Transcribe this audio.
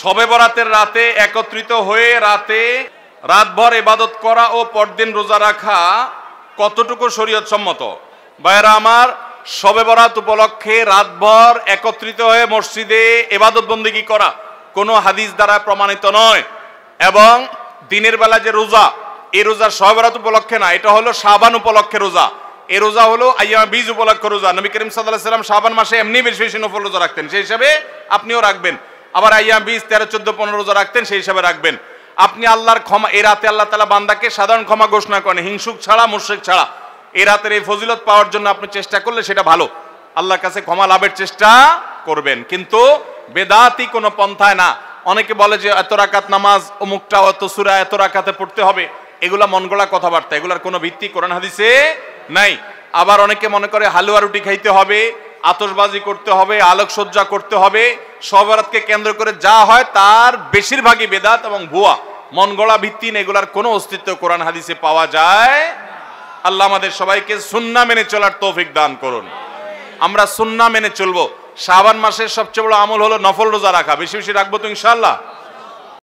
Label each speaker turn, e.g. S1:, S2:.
S1: শবে বরাতের রাতে একত্রিত হয়ে রাতভর ইবাদত করা ও পরদিন রোজা রাখা কতটুকু শরীয়ত সম্মত? ভাইরা আমার, শবে বরাত উপলক্ষে রাতভর একত্রিত হয়ে মসজিদে ইবাদত বন্দেগী করা কোনো হাদিস দ্বারা প্রমাণিত নয়। এবং দিনের বেলা যে রোজা, এই রোজা শবে বরাত উপলক্ষে না, এটা হলো শাবান উপলক্ষে রোজা। এই রোজা হলো আইয়াম বীজ উপলক্ষে রোজা। নবী করিম সাল্লাল্লাহু আলাইহি ওয়াসাল্লাম শাবান মাসে এমনি বেশি বেশি নফল রোজা রাখতেন, সেই হিসাবে আপনিও রাখবেন। আবার আইয়াম বীজ 13, 14, 15 রোজা রাখতেন, সেই হিসাবে রাখবেন। আপনি আল্লাহর ক্ষমা, এই রাতে আল্লাহ তাআলা বান্দাকে সাধারণ ক্ষমা ঘোষণা করেন, হিংসুক ছাড়া, মুশরিক ছাড়া। এই রাতের এই ফজিলত পাওয়ার জন্য আপনি চেষ্টা করলে সেটা ভালো, আল্লাহর কাছে ক্ষমা লাভের চেষ্টা করবেন, কিন্তু বেদাতি কোনো পন্থায় না। অনেকে বলে যে এত রাকাত নামাজ, অমুকটা এত সূরা এত রাকাতে পড়তে হবে, এগুলা মন গড়া কথাবার্তা, এগুলার কোনো ভিত্তি কোরআন হাদিসে নাই। আবার অনেকে মনে করে হালুয়া রুটি খাইতে হবে, আতশবাজি করতে হবে, আলোকসজ্জা করতে হবে। শবে বরাতকে কেন্দ্র করে যা হয় তার বেশিরভাগই বেদাত এবং ভুয়া, মন গড়া ভিত্তিহীন, এগুলার কোনো অস্তিত্ব কোরআন হাদিসে পাওয়া যায়। আল্লাহ আমাদের সবাইকে সুন্নাহ মেনে চলার তৌফিক দান করুন। আমরা সুন্নাহ মেনে চলবো। শাবান মাসের সবচেয়ে বড় আমল হলো নফল রোজা রাখা। বেশি বেশি রাখবো তো ইনশাআল্লাহ।